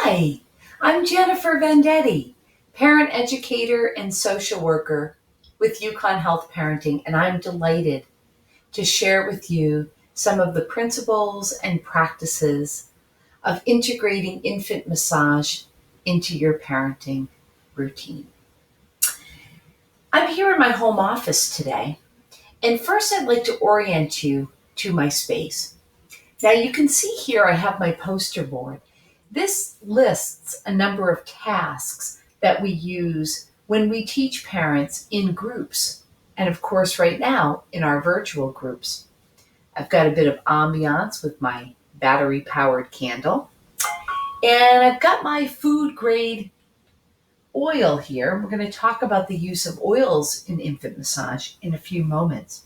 Hi, I'm Jennifer Vendetti, parent educator and social worker with Yukon Health Parenting, and I'm delighted to share with you some of the principles and practices of integrating infant massage into your parenting routine. I'm here in my home office today, and first I'd like to orient you to my space. Now you can see here I have my poster board. This lists a number of tasks that we use when we teach parents in groups, and of course right now in our virtual groups. I've got a bit of ambiance with my battery-powered candle, and I've got my food grade oil here. We're going to talk about the use of oils in infant massage in a few moments.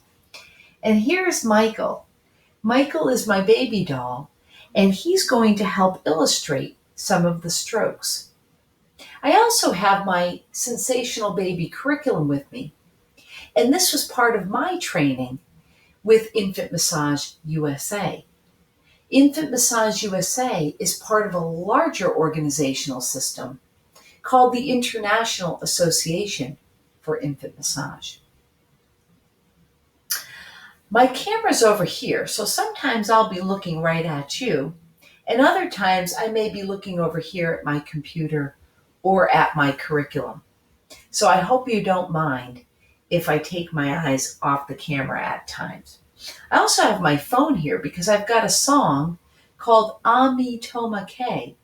And here's Michael. Michael is my baby doll, and he's going to help illustrate some of the strokes. I also have my Sensational Baby curriculum with me, and this was part of my training with Infant Massage USA. Infant Massage USA is part of a larger organizational system called the International Association for Infant Massage. My camera's over here, so sometimes I'll be looking right at you, and other times I may be looking over here at my computer or at my curriculum. So I hope you don't mind if I take my eyes off the camera at times. I also have my phone here because I've got a song called Ami Toma Ke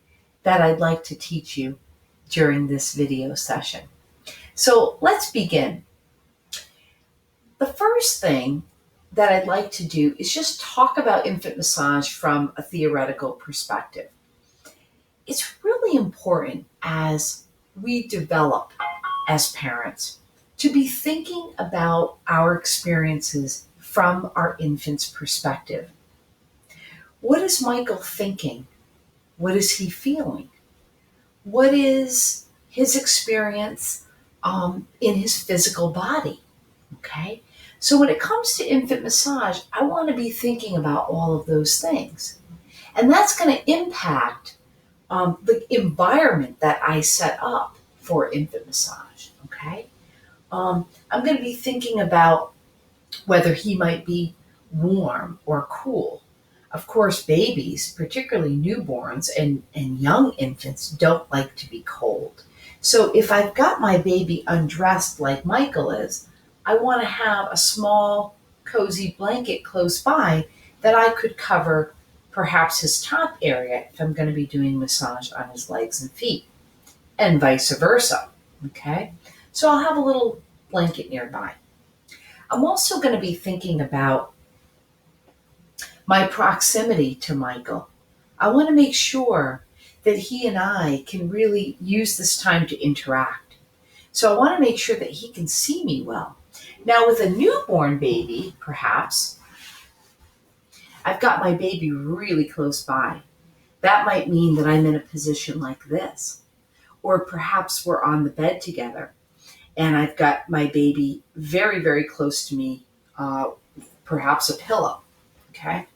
that I'd like to teach you during this video session. So let's begin. The first thing that I'd like to do is just talk about infant massage from a theoretical perspective. It's really important as we develop as parents to be thinking about our experiences from our infant's perspective. What is Michael thinking? What is he feeling? What is his experience in his physical body? Okay? So when it comes to infant massage, I want to be thinking about all of those things. And that's going to impact the environment that I set up for infant massage, okay? I'm going to be thinking about whether he might be warm or cool. Of course, babies, particularly newborns and young infants, don't like to be cold. So if I've got my baby undressed like Michael is, I want to have a small, cozy blanket close by that I could cover perhaps his top area if I'm going to be doing massage on his legs and feet, and vice versa, okay? So I'll have a little blanket nearby. I'm also going to be thinking about my proximity to Michael. I want to make sure that he and I can really use this time to interact. So I want to make sure that he can see me well. Now, with a newborn baby, perhaps, I've got my baby really close by. That might mean that I'm in a position like this. Or perhaps we're on the bed together and I've got my baby very, very close to me, perhaps a pillow, okay?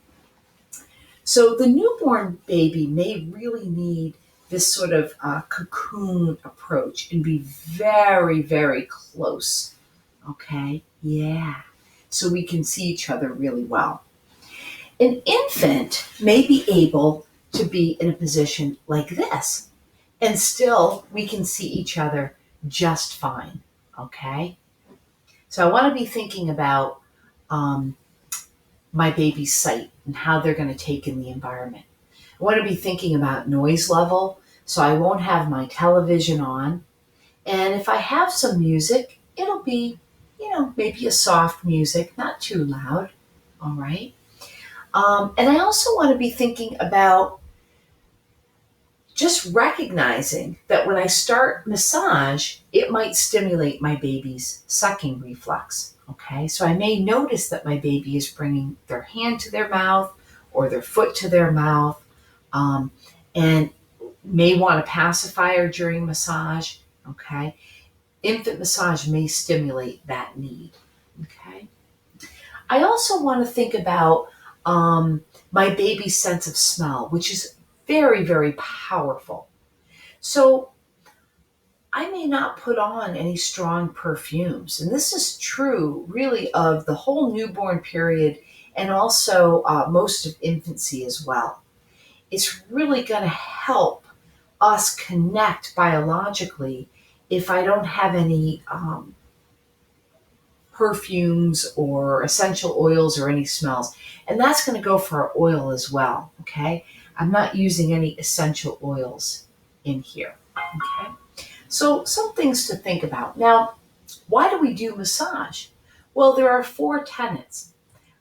So the newborn baby may really need this sort of cocoon approach and be very, very close, okay? Yeah, so we can see each other really well. An infant may be able to be in a position like this, and still we can see each other just fine, okay? So I want to be thinking about my baby's sight and how they're going to take in the environment. I want to be thinking about noise level, so I won't have my television on. And if I have some music, it'll be, maybe a soft music, not too loud, all right? And I also want to be thinking about just recognizing that when I start massage, it might stimulate my baby's sucking reflex, okay? So I may notice that my baby is bringing their hand to their mouth or their foot to their mouth, and may want a pacifier during massage, okay? Infant massage may stimulate that need, okay? I also want to think about my baby's sense of smell, which is very, very powerful. So I may not put on any strong perfumes. And this is true really of the whole newborn period and also most of infancy as well. It's really going to help us connect biologically if I don't have any perfumes or essential oils or any smells. And that's going to go for our oil as well. Okay. I'm not using any essential oils in here. Okay. So, some things to think about. Now, why do we do massage? Well, there are four tenets.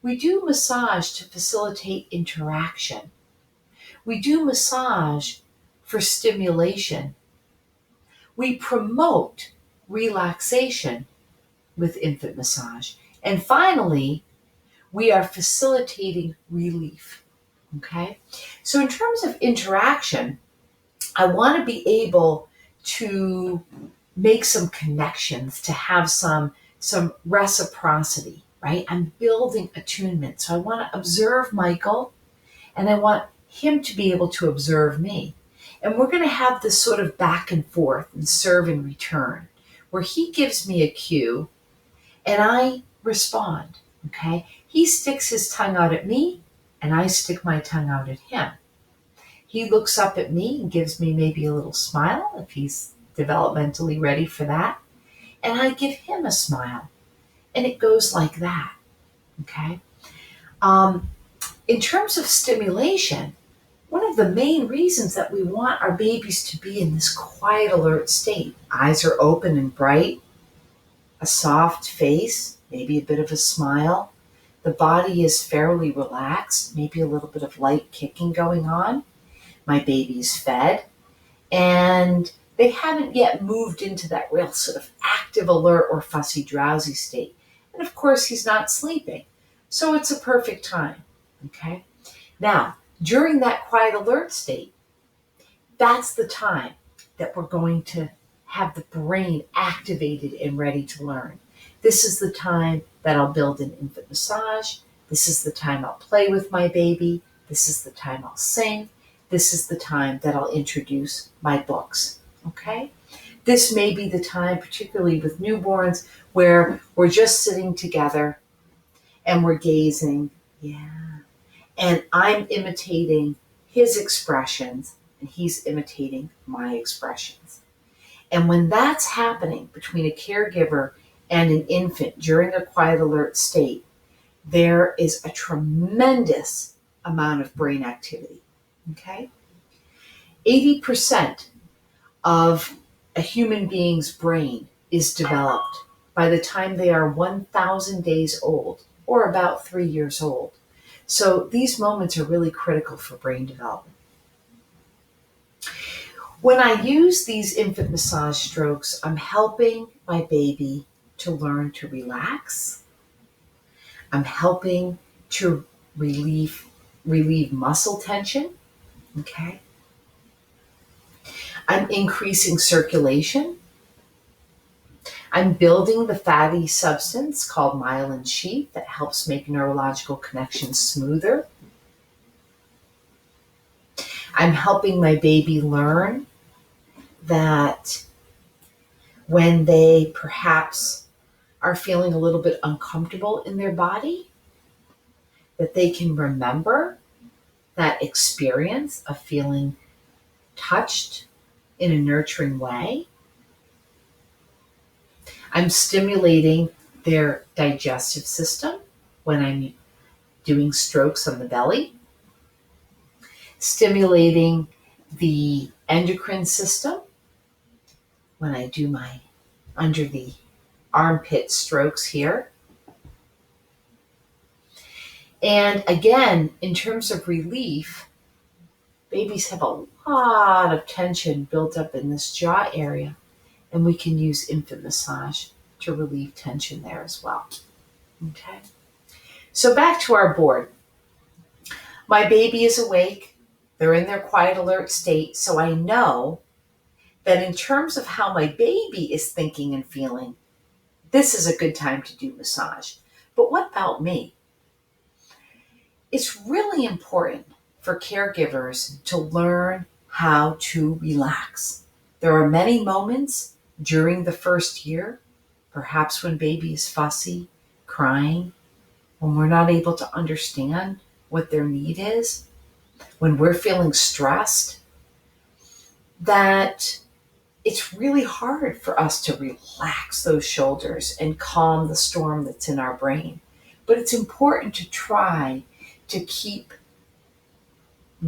We do massage to facilitate interaction. We do massage for stimulation. We promote relaxation with infant massage. And finally, we are facilitating relief. Okay? So, in terms of interaction, I want to be able to make some connections, to have some reciprocity, right? I'm building attunement. So I want to observe Michael and I want him to be able to observe me. And we're going to have this sort of back and forth and serve and return where he gives me a cue and I respond, okay? He sticks his tongue out at me and I stick my tongue out at him. He looks up at me and gives me maybe a little smile if he's developmentally ready for that. And I give him a smile. And it goes like that. Okay. In terms of stimulation, one of the main reasons that we want our babies to be in this quiet, alert state, eyes are open and bright, a soft face, maybe a bit of a smile. The body is fairly relaxed, maybe a little bit of light kicking going on. My baby's fed, and they haven't yet moved into that real sort of active, alert, or fussy, drowsy state. And of course, he's not sleeping. So it's a perfect time. Okay? Now, during that quiet, alert state, that's the time that we're going to have the brain activated and ready to learn. This is the time that I'll build an infant massage. This is the time I'll play with my baby. This is the time I'll sing. This is the time that I'll introduce my books, okay? This may be the time, particularly with newborns, where we're just sitting together and we're gazing, yeah. And I'm imitating his expressions and he's imitating my expressions. And when that's happening between a caregiver and an infant during a quiet alert state, there is a tremendous amount of brain activity. Okay? 80% of a human being's brain is developed by the time they are 1,000 days old or about 3 years old. So these moments are really critical for brain development. When I use these infant massage strokes, I'm helping my baby to learn to relax. I'm helping to relieve muscle tension. Okay. I'm increasing circulation. I'm building the fatty substance called myelin sheath that helps make neurological connections smoother. I'm helping my baby learn that when they perhaps are feeling a little bit uncomfortable in their body, that they can remember that experience of feeling touched in a nurturing way. I'm stimulating their digestive system when I'm doing strokes on the belly, stimulating the endocrine system when I do my under the armpit strokes here. And again, in terms of relief, babies have a lot of tension built up in this jaw area, and we can use infant massage to relieve tension there as well. Okay. So back to our board. My baby is awake. They're in their quiet alert state. So I know that in terms of how my baby is thinking and feeling, this is a good time to do massage. But what about me? It's really important for caregivers to learn how to relax. There are many moments during the first year, perhaps when baby is fussy, crying, when we're not able to understand what their need is, when we're feeling stressed, that it's really hard for us to relax those shoulders and calm the storm that's in our brain. But it's important to try to keep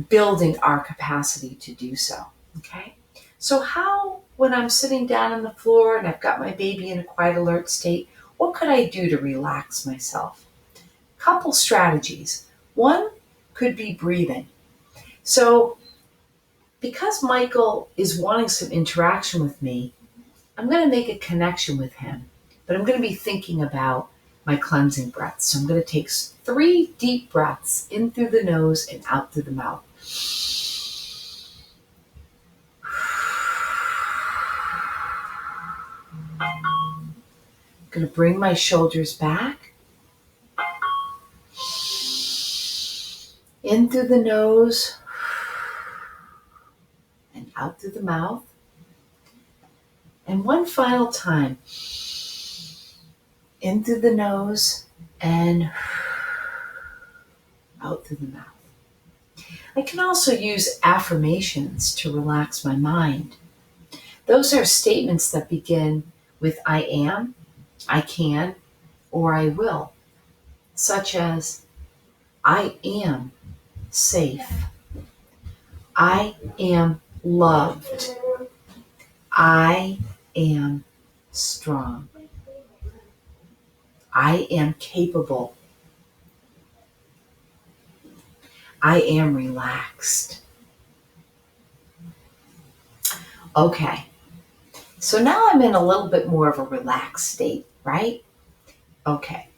building our capacity to do so. Okay? So, how, when I'm sitting down on the floor and I've got my baby in a quiet alert state, what could I do to relax myself? Couple strategies. One could be breathing. So, because Michael is wanting some interaction with me, I'm going to make a connection with him, but I'm going to be thinking about my cleansing breaths. So I'm going to take 3 deep breaths in through the nose and out through the mouth. I'm going to bring my shoulders back. In through the nose and out through the mouth. And one final time. In through the nose and out through the mouth. I can also use affirmations to relax my mind. Those are statements that begin with I am, I can, or I will, such as I am safe. I am loved. I am strong. I am capable. I am relaxed. Okay, so now I'm in a little bit more of a relaxed state, right? Okay,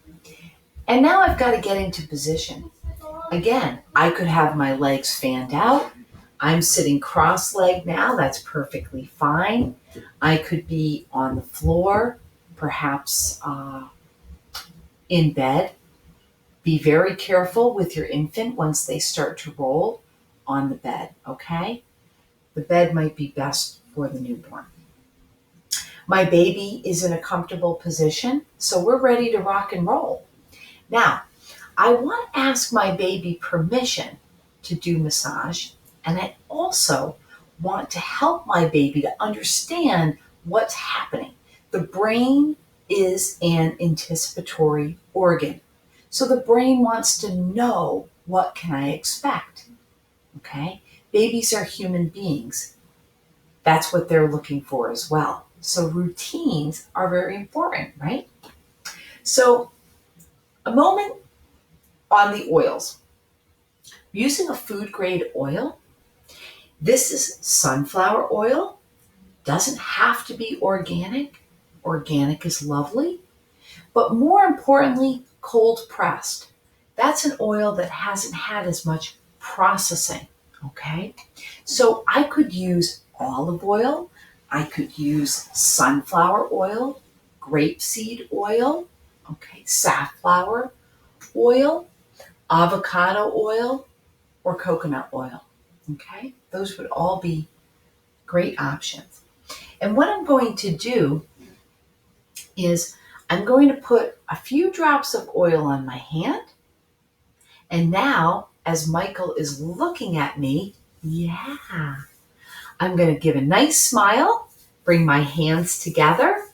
and now I've got to get into position. Again, I could have my legs fanned out. I'm sitting cross-legged now. That's perfectly fine. I could be on the floor, perhaps in bed. Be very careful with your infant once they start to roll on the bed, okay? The bed might be best for the newborn. My baby is in a comfortable position, so we're ready to rock and roll. Now, I want to ask my baby permission to do massage, and I also want to help my baby to understand what's happening. The brain is an anticipatory organ. So the brain wants to know, what can I expect? Okay? Babies are human beings. That's what they're looking for as well. So routines are very important, right? So a moment on the oils. Using a food grade oil. This is sunflower oil. Doesn't have to be organic. Organic is lovely. But more importantly, cold pressed. That's an oil that hasn't had as much processing, okay? So I could use olive oil, I could use sunflower oil, grapeseed oil, okay, safflower oil, avocado oil, or coconut oil, okay? Those would all be great options. And what I'm going to do is I'm going to put a few drops of oil on my hand. And now, as Michael is looking at me, I'm going to give a nice smile, bring my hands together.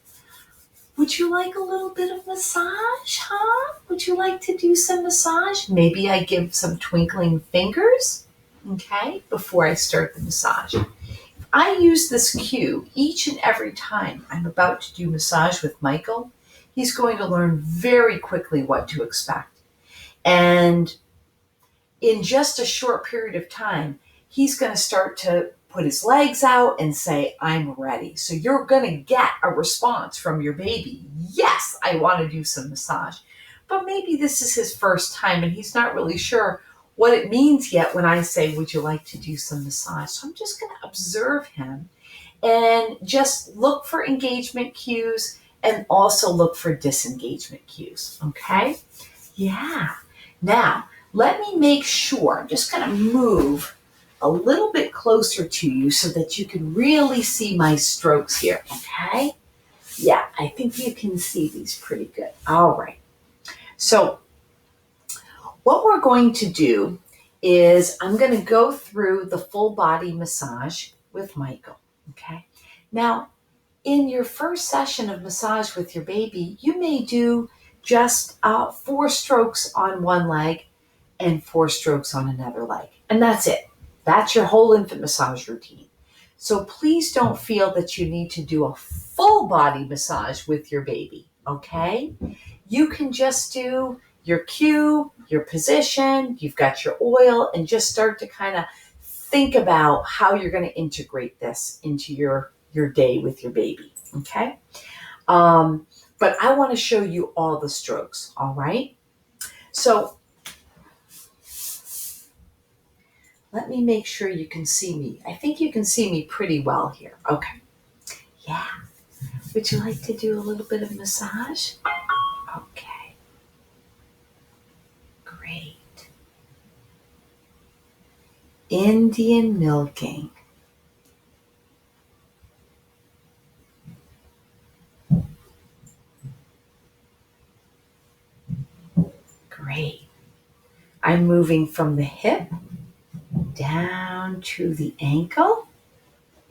Would you like a little bit of massage, huh? Would you like to do some massage? Maybe I give some twinkling fingers, okay, before I start the massage. I use this cue each and every time I'm about to do massage with Michael. He's going to learn very quickly what to expect. And in just a short period of time, he's going to start to put his legs out and say, I'm ready. So you're going to get a response from your baby. Yes, I want to do some massage. But maybe this is his first time and he's not really sure what it means yet when I say, would you like to do some massage? So I'm just going to observe him and just look for engagement cues and also look for disengagement cues, okay? Yeah. Now, let me make sure, I'm just going to move a little bit closer to you so that you can really see my strokes here, okay? Yeah, I think you can see these pretty good. All right. So what we're going to do is I'm going to go through the full body massage with Michael, okay? Now, in your first session of massage with your baby, you may do just 4 strokes on one leg and 4 strokes on another leg. And that's it. That's your whole infant massage routine. So please don't feel that you need to do a full body massage with your baby, okay? You can just do your cue, your position, you've got your oil, and just start to kind of think about how you're going to integrate this into your day with your baby, okay? But I want to show you all the strokes, all right? So let me make sure you can see me. I think you can see me pretty well here. Okay. Yeah. Would you like to do a little bit of massage? Okay. Great. Indian milking. Great. I'm moving from the hip down to the ankle.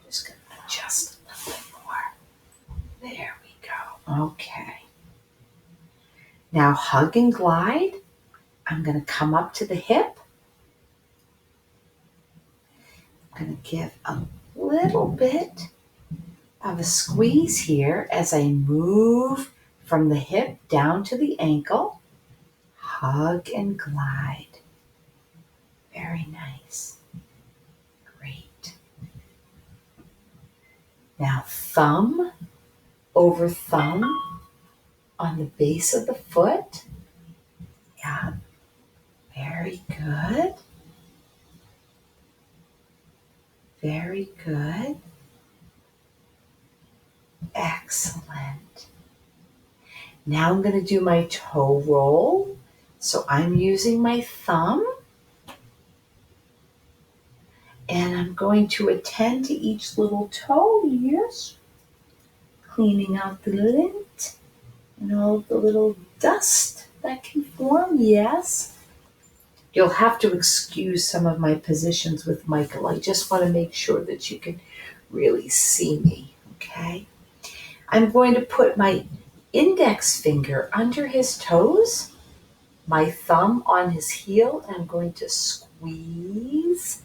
Just going to adjust a little bit more. There we go. Okay. Now hug and glide. I'm going to come up to the hip. I'm going to give a little bit of a squeeze here as I move from the hip down to the ankle. Hug and glide. Very nice. Great. Now thumb over thumb on the base of the foot. Yeah. Very good. Very good. Excellent. Now I'm going to do my toe roll. So I'm using my thumb. And I'm going to attend to each little toe, yes. Cleaning out the lint and all the little dust that can form, yes. You'll have to excuse some of my positions with Michael. I just want to make sure that you can really see me, okay? I'm going to put my index finger under his toes, my thumb on his heel, and I'm going to squeeze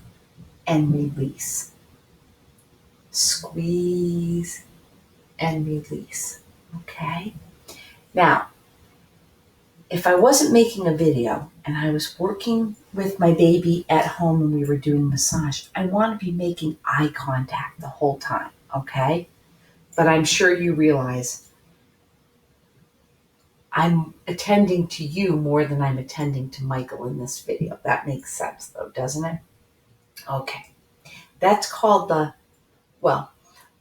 and release. Squeeze and release, okay? Now, if I wasn't making a video and I was working with my baby at home and we were doing massage, I want to be making eye contact the whole time, okay? But I'm sure you realize I'm attending to you more than I'm attending to Michael in this video. That makes sense though, doesn't it? Okay. That's called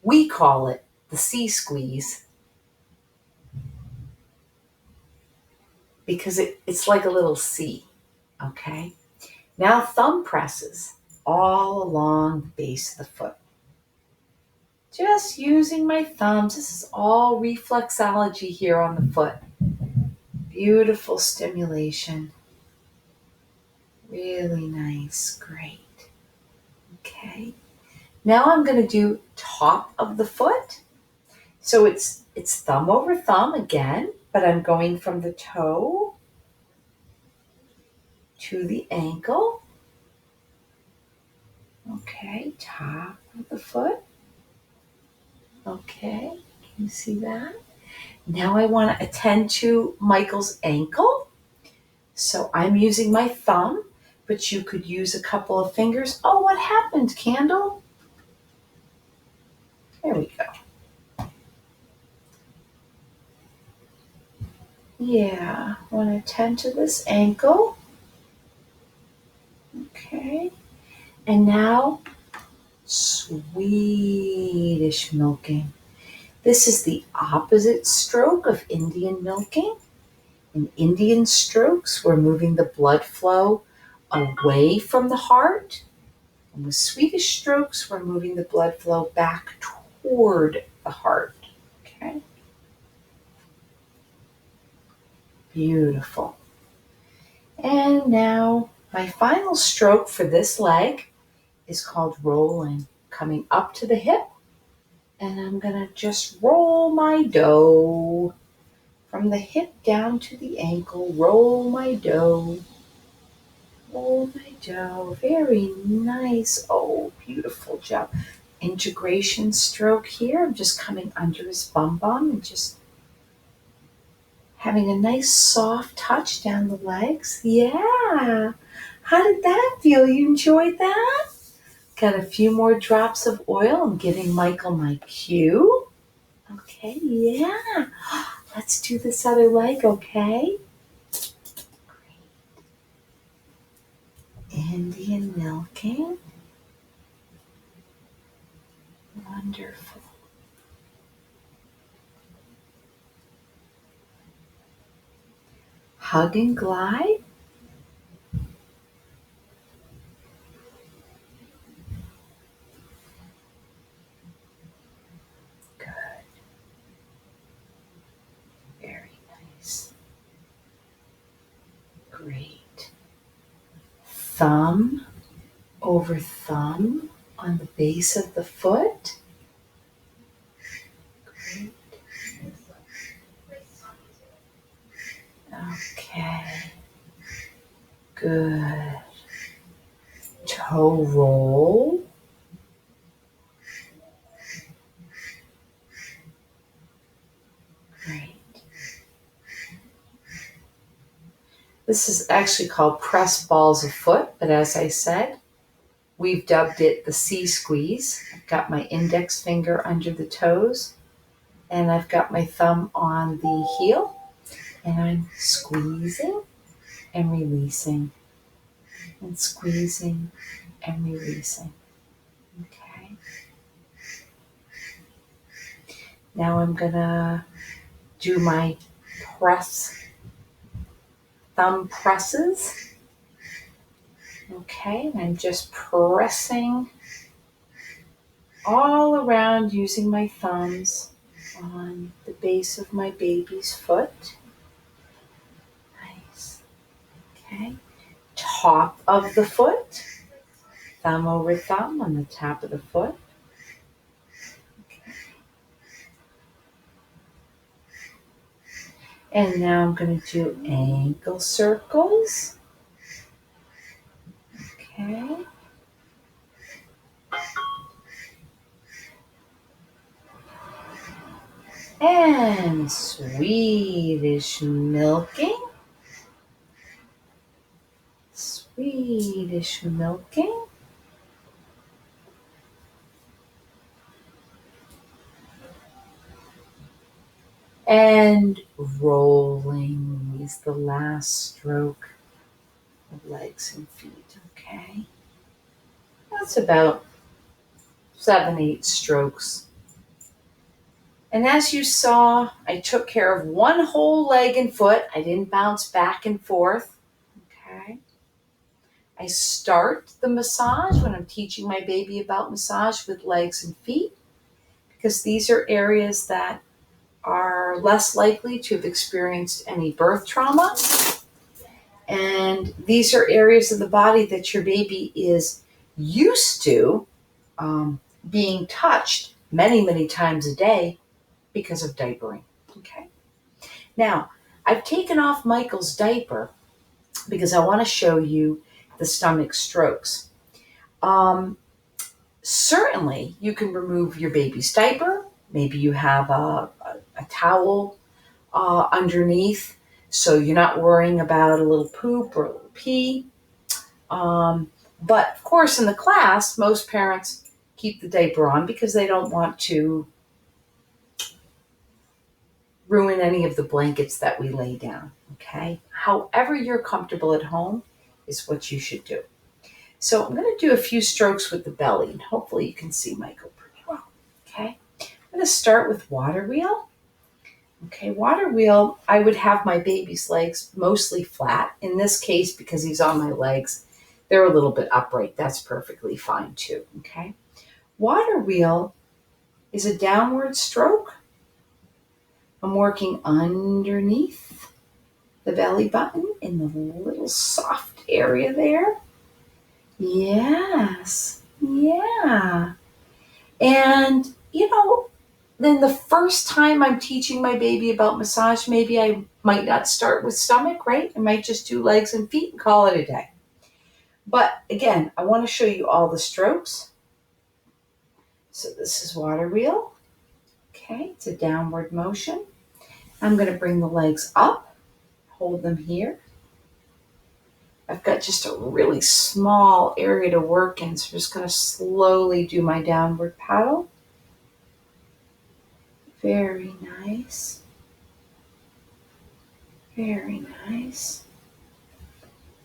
we call it the C squeeze because it's like a little C, okay? Now thumb presses all along the base of the foot. Just using my thumbs. This is all reflexology here on the foot. Beautiful stimulation. Really nice. Great. Okay. Now I'm going to do top of the foot. So it's thumb over thumb again, but I'm going from the toe to the ankle. Okay, top of the foot. Okay, can you see that? Now I want to attend to Michael's ankle. So I'm using my thumb, but you could use a couple of fingers. Oh, what happened, Candle? There we go. Yeah, I want to attend to this ankle. Okay. And now, Swedish milking. This is the opposite stroke of Indian milking. In Indian strokes, we're moving the blood flow away from the heart And with Swedish strokes, we're moving the blood flow back toward the heart. Okay? Beautiful. And now my final stroke for this leg is called rolling, coming up to the hip. And I'm going to just roll my dough from the hip down to the ankle. Roll my dough. Roll my dough. Very nice. Oh, beautiful job. Integration stroke here. I'm just coming under his bum bum and just having a nice soft touch down the legs. Yeah. How did that feel? You enjoyed that? Got a few more drops of oil. I'm giving Michael my cue. Okay, yeah. Let's do this other leg, okay? Great. Indian milking. Wonderful. Hug and glide. Good. Very nice. Great. Thumb over thumb on the base of the foot. Great. Okay. Good. Toe roll. Great. This is actually called press balls of foot, but as I said, we've dubbed it the C squeeze. I've got my index finger under the toes, and I've got my thumb on the heel, and I'm squeezing and releasing, and squeezing and releasing. Okay. Now I'm gonna do my thumb presses. Okay, and I'm just pressing all around using my thumbs on the base of my baby's foot. Nice. Okay. Top of the foot. Thumb over thumb on the top of the foot. Okay. And now I'm going to do ankle circles. Okay. And Swedish milking. Swedish milking. And rolling is the last stroke of legs and feet. Okay. That's about 7-8 strokes. And as you saw, I took care of one whole leg and foot. I didn't bounce back and forth. Okay. I start the massage when I'm teaching my baby about massage with legs and feet, because these are areas that are less likely to have experienced any birth trauma. And these are areas of the body that your baby is used to being touched many, many times a day because of diapering. Okay. Now, I've taken off Michael's diaper because I want to show you the stomach strokes. Certainly, you can remove your baby's diaper. Maybe you have a towel underneath, so you're not worrying about a little poop or a little pee. But of course, in the class, most parents keep the diaper on because they don't want to ruin any of the blankets that we lay down. Okay. However you're comfortable at home is what you should do. So I'm going to do a few strokes with the belly, and hopefully you can see Michael pretty well. Okay. I'm going to start with water wheel. Okay, water wheel, I would have my baby's legs mostly flat. In this case, because he's on my legs, they're a little bit upright. That's perfectly fine too, okay? Water wheel is a downward stroke. I'm working underneath the belly button in the little soft area there. Yes, yeah. And, then the first time I'm teaching my baby about massage, maybe I might not start with stomach, right? I might just do legs and feet and call it a day. But again, I want to show you all the strokes. So this is water wheel. Okay, it's a downward motion. I'm going to bring the legs up, hold them here. I've got just a really small area to work in, so I'm just going to slowly do my downward paddle. Very nice. Very nice.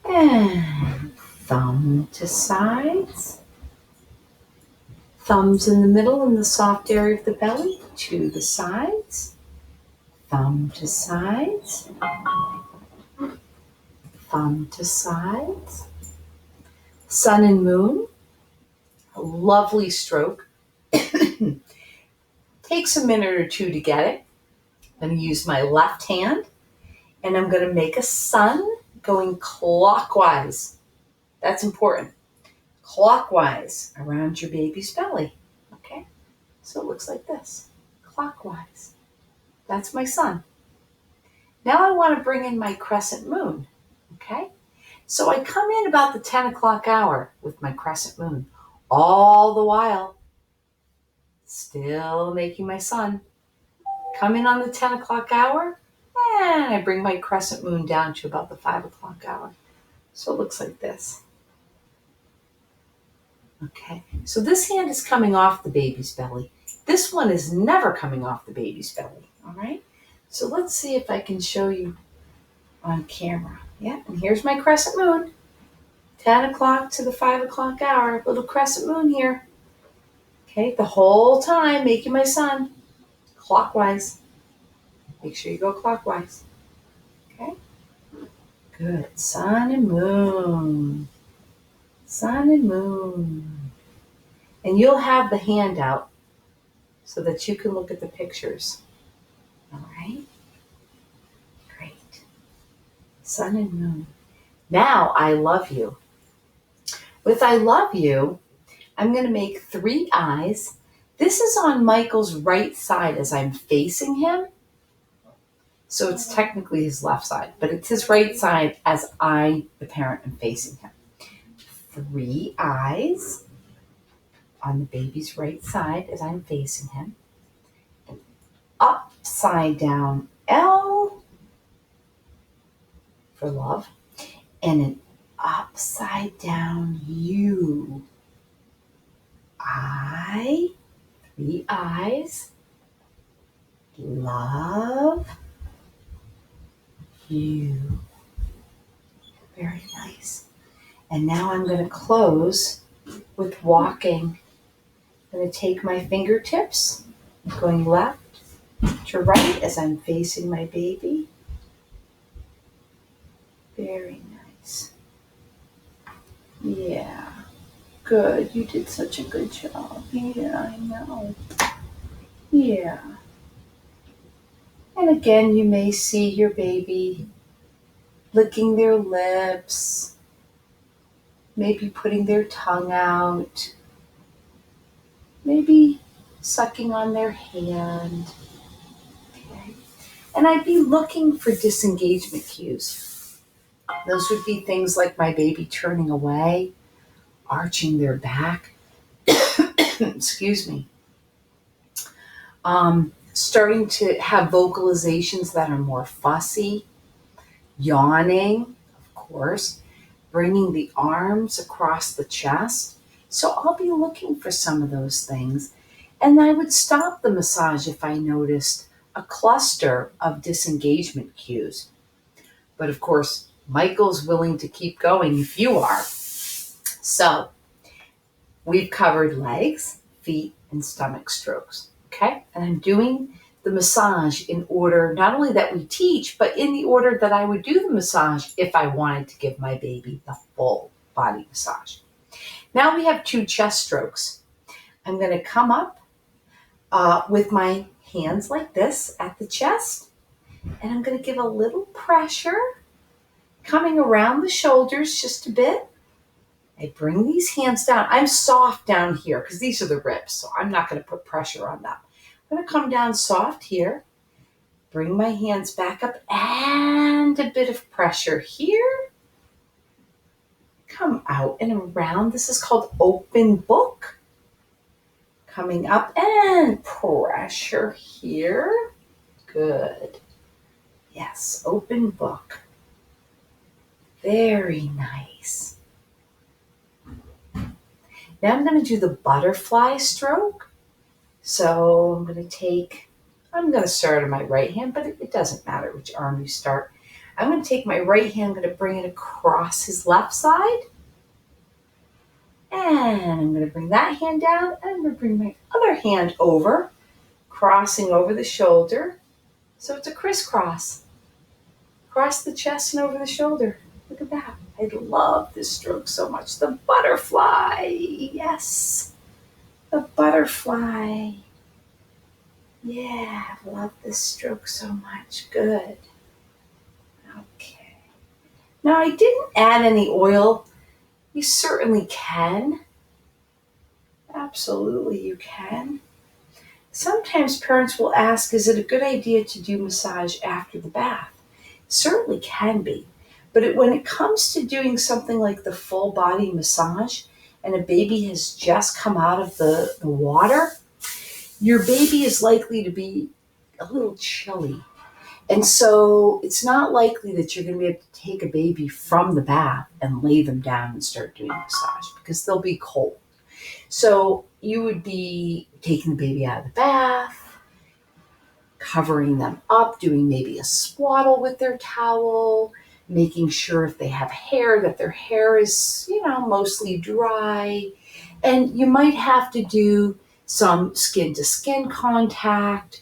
And thumb to sides. Thumbs in the middle in the soft area of the belly, to the sides. Thumb to sides. Thumb to sides. Sun and moon. A lovely stroke. Takes a minute or two to get it. I'm going to use my left hand and I'm going to make a sun going clockwise. That's important. Clockwise around your baby's belly. Okay? So it looks like this. Clockwise. That's my sun. Now I want to bring in my crescent moon. Okay? So I come in about the 10 o'clock hour with my crescent moon. All the while, still making my sun. Come in on the 10 o'clock hour, and I bring my crescent moon down to about the 5 o'clock hour. So it looks like this. Okay, so this hand is coming off the baby's belly. This one is never coming off the baby's belly, all right? So let's see if I can show you on camera. Yeah, and here's my crescent moon. 10 o'clock to the 5 o'clock hour, little crescent moon here. Okay, the whole time making my sun clockwise. Make sure you go clockwise. Okay? Good. Sun and moon. Sun and moon. And you'll have the handout so that you can look at the pictures. All right? Great. Sun and moon. Now, I love you. With I love you, I'm going to make 3 eyes. This is on Michael's right side as I'm facing him. So it's technically his left side, but it's his right side as I, the parent, am facing him. 3 eyes on the baby's right side as I'm facing him. An upside down L for love, and an upside down U. 3 eyes, love, you. Very nice. And now I'm going to close with walking. I'm going to take my fingertips, going left to right as I'm facing my baby. Very nice. Yeah. Good. You did such a good job. Yeah, I know. Yeah. And again, you may see your baby licking their lips, maybe putting their tongue out, maybe sucking on their hand. Okay. And I'd be looking for disengagement cues. Those would be things like my baby turning away, arching their back, excuse me, starting to have vocalizations that are more fussy, yawning, of course, bringing the arms across the chest. So I'll be looking for some of those things. And I would stop the massage if I noticed a cluster of disengagement cues. But of course, Michael's willing to keep going if you are. So we've covered legs, feet, and stomach strokes. Okay? And I'm doing the massage in order, not only that we teach, but in the order that I would do the massage if I wanted to give my baby the full body massage. Now we have 2 chest strokes. I'm going to come up with my hands like this at the chest, and I'm going to give a little pressure coming around the shoulders just a bit. I bring these hands down. I'm soft down here because these are the ribs, so I'm not going to put pressure on them. I'm going to come down soft here, bring my hands back up, and a bit of pressure here. Come out and around. This is called open book. Coming up and pressure here. Good. Yes, open book. Very nice. Now I'm going to do the butterfly stroke. So I'm going to start on my right hand, but it doesn't matter which arm you start. I'm going to take my right hand, I'm going to bring it across his left side. And I'm going to bring that hand down, and I'm going to bring my other hand over, crossing over the shoulder. So it's a crisscross. Across the chest and over the shoulder. Look at that. I love this stroke so much. The butterfly. Yes. The butterfly. Yeah, I love this stroke so much. Good. Okay. Now I didn't add any oil. You certainly can. Absolutely you can. Sometimes parents will ask, is it a good idea to do massage after the bath? It certainly can be. But when it comes to doing something like the full body massage and a baby has just come out of the water, your baby is likely to be a little chilly. And so it's not likely that you're going to be able to take a baby from the bath and lay them down and start doing massage because they'll be cold. So you would be taking the baby out of the bath, covering them up, doing maybe a swaddle with their towel, making sure if they have hair that their hair is, mostly dry. And you might have to do some skin-to-skin contact,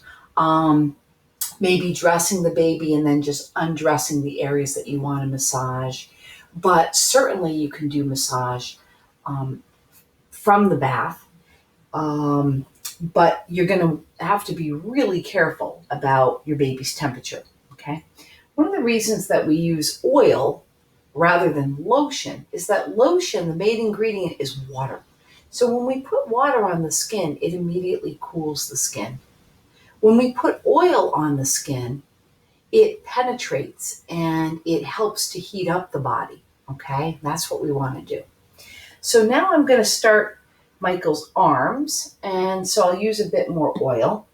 maybe dressing the baby and then just undressing the areas that you want to massage. But certainly you can do massage from the bath. But you're going to have to be really careful about your baby's temperature, okay? One of the reasons that we use oil rather than lotion is that lotion, the main ingredient, is water. So when we put water on the skin, it immediately cools the skin. When we put oil on the skin, it penetrates and it helps to heat up the body, okay? That's what we want to do. So now I'm going to start Michael's arms, and so I'll use a bit more oil.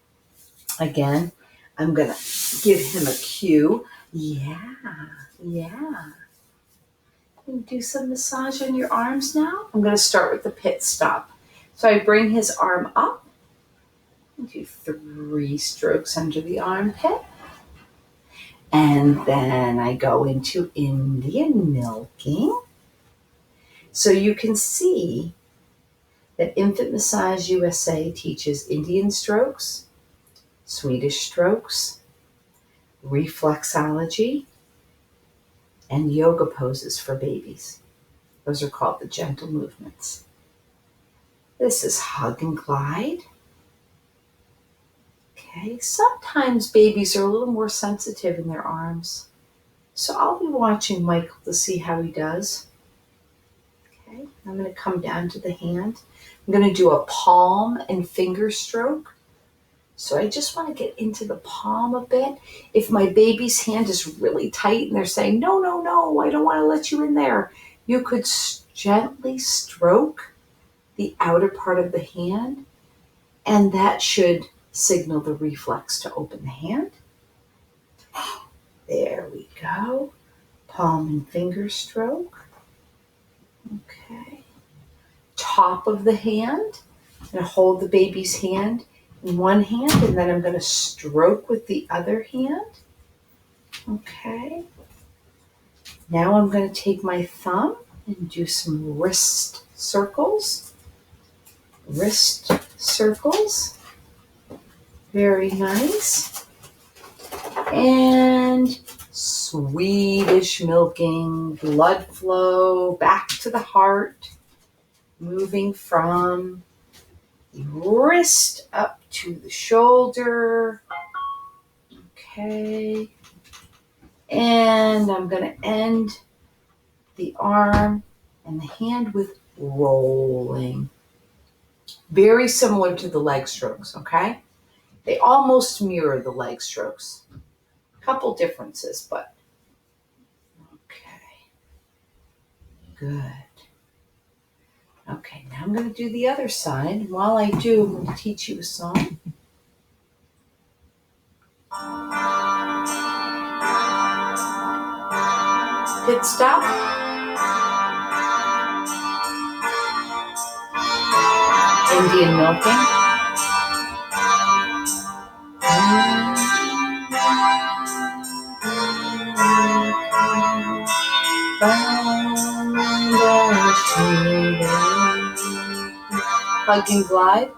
Again, I'm going to give him a cue. Yeah. You do some massage on your arms now. I'm going to start with the pit stop. So I bring his arm up and do 3 strokes under the armpit. And then I go into Indian milking. So you can see that Infant Massage USA teaches Indian strokes, Swedish strokes, reflexology, and yoga poses for babies. Those are called the gentle movements. This is hug and glide. Okay, sometimes babies are a little more sensitive in their arms. So I'll be watching Michael to see how he does. Okay, I'm going to come down to the hand. I'm going to do a palm and finger stroke. So I just want to get into the palm a bit. If my baby's hand is really tight and they're saying, no, I don't want to let you in there, you could gently stroke the outer part of the hand, and that should signal the reflex to open the hand. There we go. Palm and finger stroke. Okay. Top of the hand. I'm going to hold the baby's hand in one hand, and then I'm going to stroke with the other hand. Okay. Now I'm going to take my thumb and do some wrist circles. Wrist circles. Very nice. And Swedish milking, blood flow back to the heart, moving from the wrist up to the shoulder. Okay. And I'm going to end the arm and the hand with rolling. Very similar to the leg strokes, okay? They almost mirror the leg strokes. Couple differences, but okay. Good. Okay, now I'm going to do the other side. And while I do, I'm going to teach you a song. Pit stop. Indian milking. Hug and glide.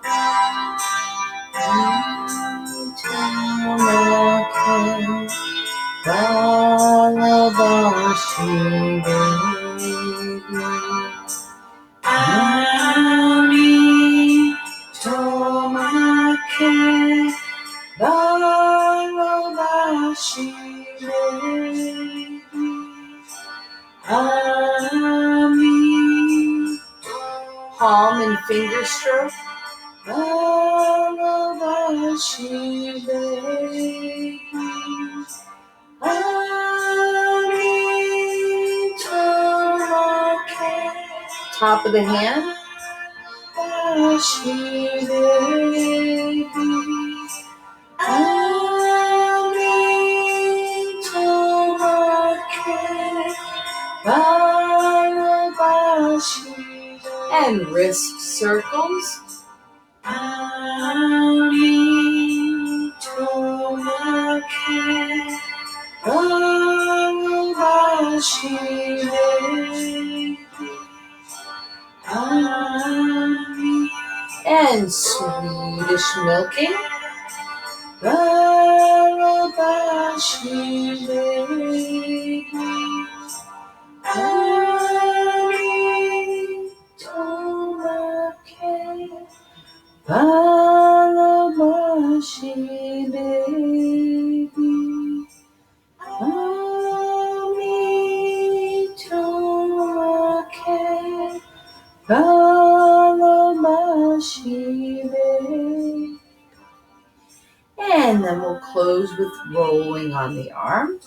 Palm and finger stroke. Top of the hand. And wrist circles. And Swedish milking. And then we'll close with rolling on the arm.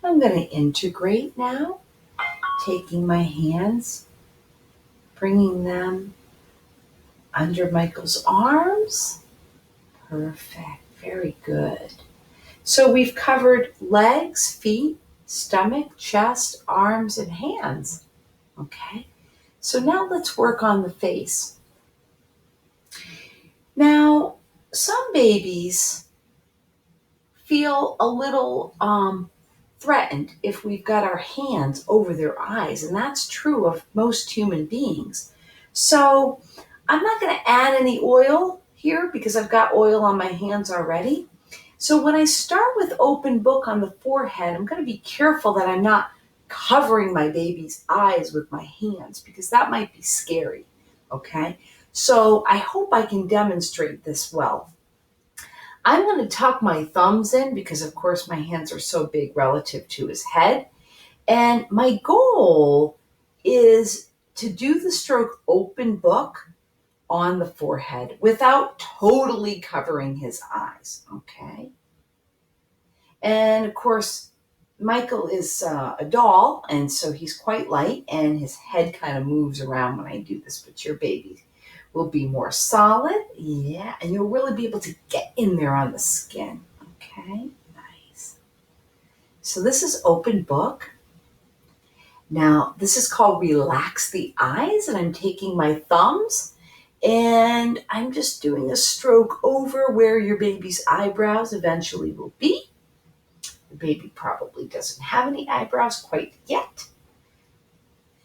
I'm going to integrate now, taking my hands, bringing them under Michael's arms. Perfect. Very good. So we've covered legs, feet, stomach, chest, arms, and hands. Okay. So now let's work on the face. Now, some babies feel a little threatened if we've got our hands over their eyes, and that's true of most human beings. So I'm not going to add any oil here because I've got oil on my hands already. So when I start with open book on the forehead, I'm going to be careful that I'm not covering my baby's eyes with my hands because that might be scary, okay? So I hope I can demonstrate this well. I'm going to tuck my thumbs in because, of course, my hands are so big relative to his head. And my goal is to do the stroke open book on the forehead without totally covering his eyes, okay? And, of course, Michael is a doll, and so he's quite light, and his head kind of moves around when I do this, but your baby will be more solid, yeah, and you'll really be able to get in there on the skin, okay? Nice. So this is open book. Now, this is called relax the eyes, and I'm taking my thumbs, And I'm just doing a stroke over where your baby's eyebrows eventually will be. The baby probably doesn't have any eyebrows quite yet.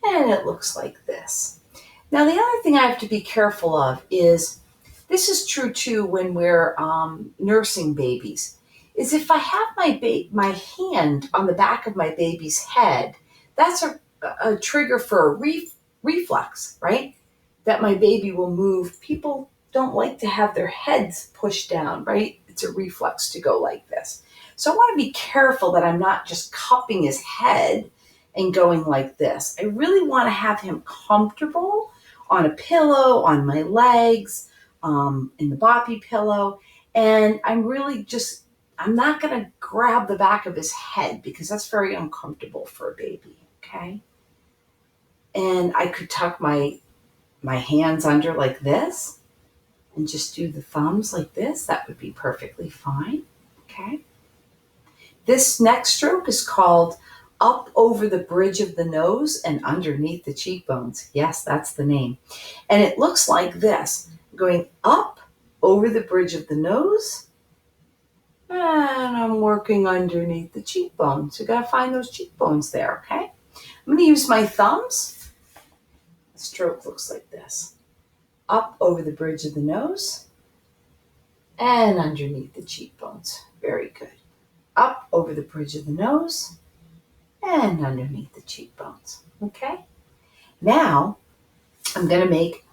And it looks like this. Now, the other thing I have to be careful of is, this is true too when we're nursing babies, is if I have my hand on the back of my baby's head, that's a trigger for a reflex, right? That my baby will move. People don't like to have their heads pushed down, right? It's a reflex to go like this. So I want to be careful that I'm not just cupping his head and going like this. I really want to have him comfortable on a pillow, on my legs, in the boppy pillow. And I'm not going to grab the back of his head because that's very uncomfortable for a baby, okay? And I could tuck my hands under like this and just do the thumbs like this. That would be perfectly fine, okay? This next stroke is called up over the bridge of the nose and underneath the cheekbones. Yes, that's the name. And it looks like this, going up over the bridge of the nose, and I'm working underneath the cheekbones. You gotta find those cheekbones there, okay? I'm gonna use my thumbs. The stroke looks like this. Up over the bridge of the nose and underneath the cheekbones. Very good. Up over the bridge of the nose and underneath the cheekbones. Okay? Now, I'm going to make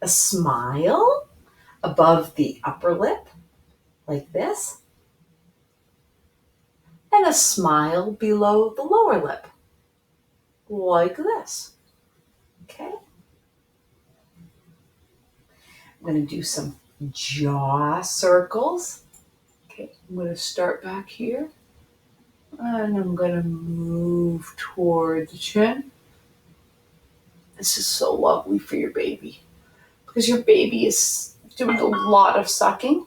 a smile above the upper lip, like this, and a smile below the lower lip, like this. Okay? I'm going to do some jaw circles. Okay, I'm going to start back here. And I'm going to move toward the chin. This is so lovely for your baby because your baby is doing a lot of sucking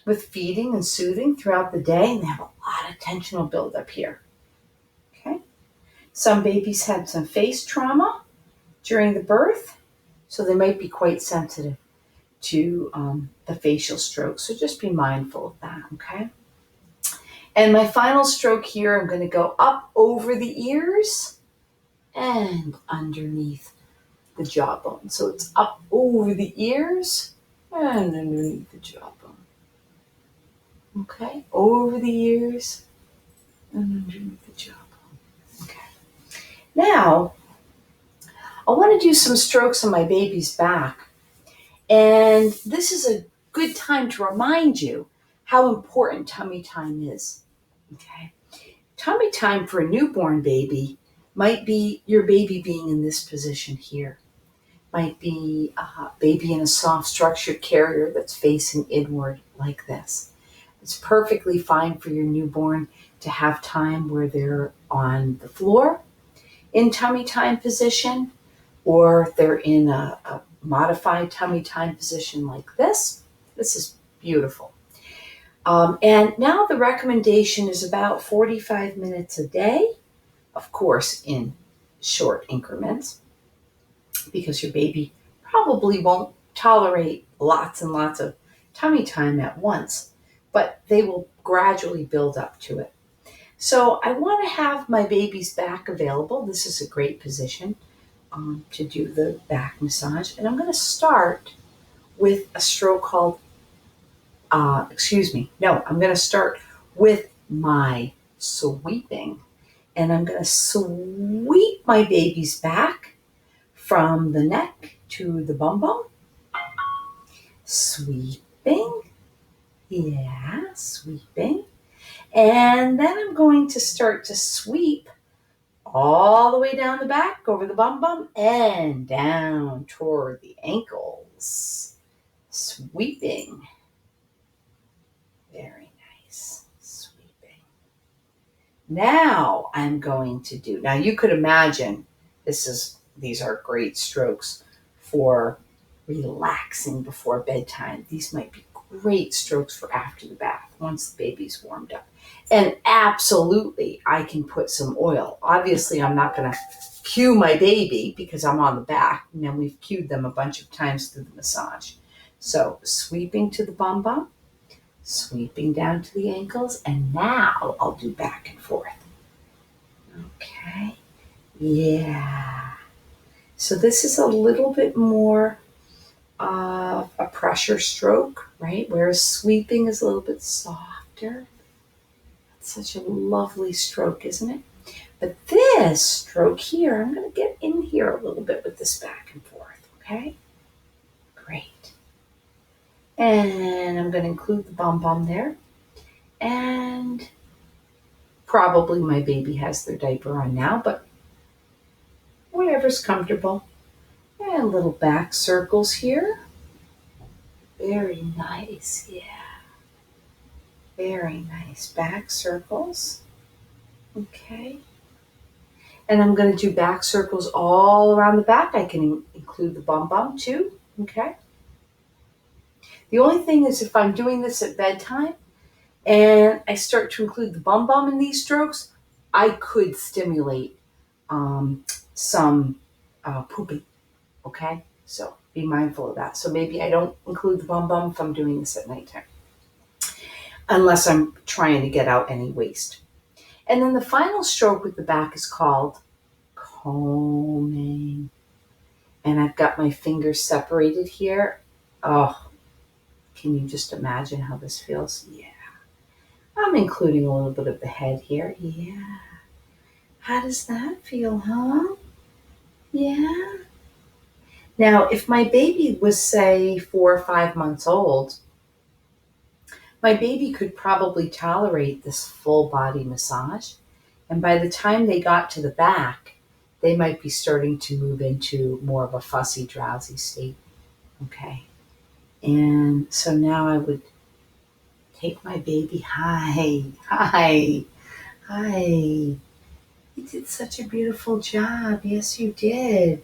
with feeding and soothing throughout the day, and they have a lot of tensional buildup here. Okay. Some babies had some face trauma during the birth, so they might be quite sensitive to the facial stroke. So just be mindful of that, okay? And my final stroke here, I'm going to go up over the ears and underneath the jawbone. So it's up over the ears and underneath the jawbone. Okay, over the ears and underneath the jawbone. Okay. Now, I want to do some strokes on my baby's back. And this is a good time to remind you how important tummy time is. Okay. Tummy time for a newborn baby might be your baby being in this position here. Might be a baby in a soft structured carrier that's facing inward like this. It's perfectly fine for your newborn to have time where they're on the floor in tummy time position, or they're in a modified tummy time position like this. This is beautiful. And now the recommendation is about 45 minutes a day, of course, in short increments, because your baby probably won't tolerate lots and lots of tummy time at once, but they will gradually build up to it. So I want to have my baby's back available. This is a great position to do the back massage. And I'm going to start with a stroke called, I'm going to start with my sweeping. And I'm going to sweep my baby's back from the neck to the bum bum. Sweeping. Yeah, sweeping. And then I'm going to start to sweep all the way down the back, over the bum bum, and down toward the ankles. Sweeping. Very nice. Sweeping. Now I'm going to do, now you could imagine these are great strokes for relaxing before bedtime. These might be great strokes for after the bath once the baby's warmed up. And absolutely, I can put some oil. Obviously, I'm not going to cue my baby because I'm on the back. And then we've cued them a bunch of times through the massage. So sweeping to the bum bum, sweeping down to the ankles, and now I'll do back and forth. Okay. Yeah. So this is a little bit more a pressure stroke, right? Whereas sweeping is a little bit softer. It's such a lovely stroke, isn't it? But this stroke here, I'm going to get in here a little bit with this back and forth, okay? Great. And I'm going to include the bum bum there. And probably my baby has their diaper on now, but whatever's comfortable. And little back circles here. Very nice, yeah. Very nice. Back circles. Okay. And I'm going to do back circles all around the back. I can include the bum bum too. Okay. The only thing is if I'm doing this at bedtime and I start to include the bum bum in these strokes, I could stimulate some pooping. Okay. So be mindful of that. So maybe I don't include the bum bum if I'm doing this at nighttime, unless I'm trying to get out any waste. And then the final stroke with the back is called combing. And I've got my fingers separated here. Oh, can you just imagine how this feels? Yeah. I'm including a little bit of the head here. Yeah. How does that feel, huh? Yeah. Now, if my baby was, say, 4 or 5 months old, my baby could probably tolerate this full body massage. And by the time they got to the back, they might be starting to move into more of a fussy, drowsy state. Okay. And so now I would take my baby. Hi, hi, hi. You did such a beautiful job. Yes, you did.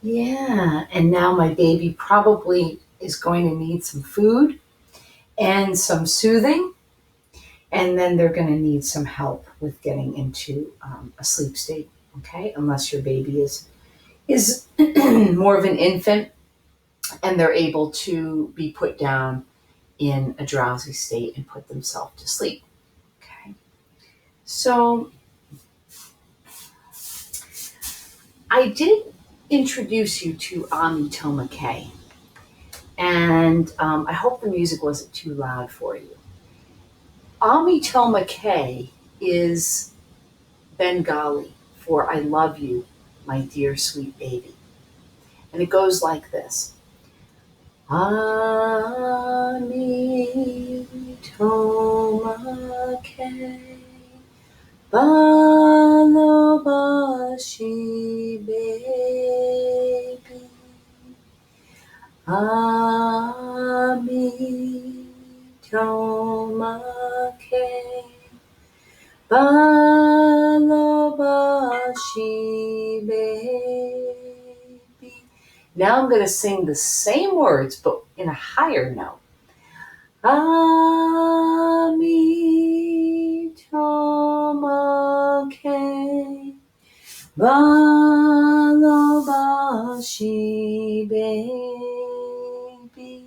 Yeah. And now my baby probably is going to need some food and some soothing. And then they're going to need some help with getting into a sleep state. Okay. Unless your baby is more of an infant and they're able to be put down in a drowsy state and put themselves to sleep. Okay. So I did introduce you to Vimala Mcclure, and I hope the music wasn't too loud for you. Vimala Mcclure is Bengali for I love you, my dear sweet baby. And it goes like this. Ami Tomake Balobashi baby Ami Tomake Balobashi baby. Now I'm going to sing the same words, but in a higher note. Ami Tomake Balobashi baby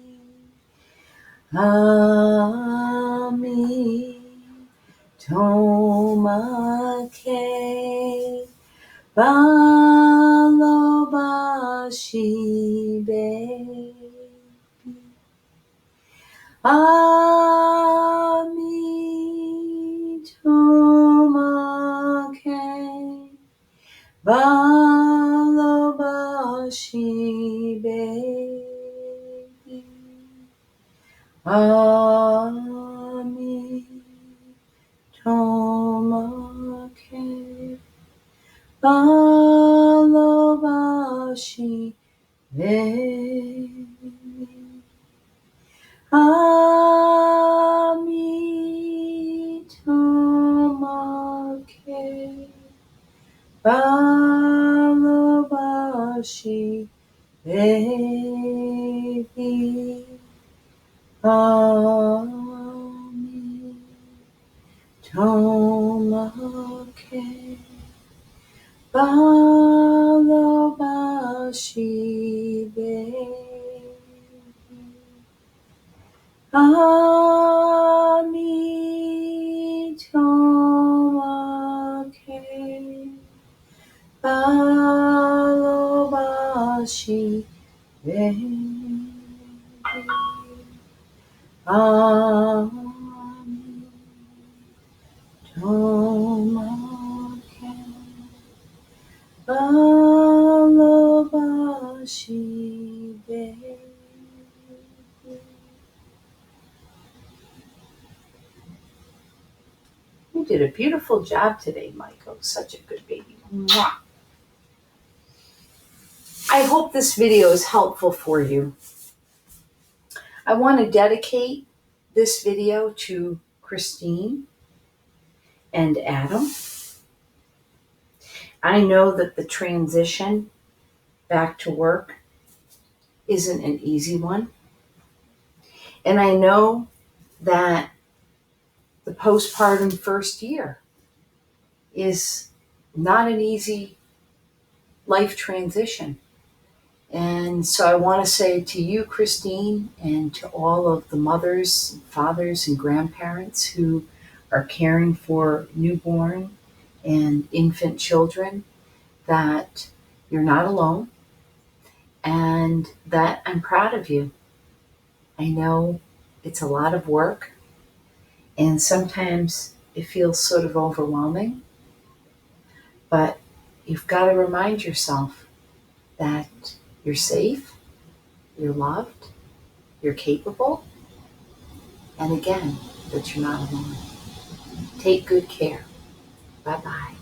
Ami Tomake Balobashi baby Ami Tomake Balobashi baby Ami Tomake Balobashi baby Ami Tomake Balobashi baby Ami Tomake Balobashi Baby Ami Tomake Balobashi Baby Ami Tomake Balobashi Baby. You did a beautiful job today, Michael. Such a good baby. Mwah. I hope this video is helpful for you. I want to dedicate this video to Christine and Adam. I know that the transition back to work isn't an easy one. And I know that the postpartum first year is not an easy life transition. And so I want to say to you, Christine, and to all of the mothers, fathers, and grandparents who are caring for newborn and infant children, that you're not alone and that I'm proud of you. I know it's a lot of work and sometimes it feels sort of overwhelming, but you've got to remind yourself that you're safe, you're loved, you're capable, and again, that you're not alone. Take good care. Bye-bye.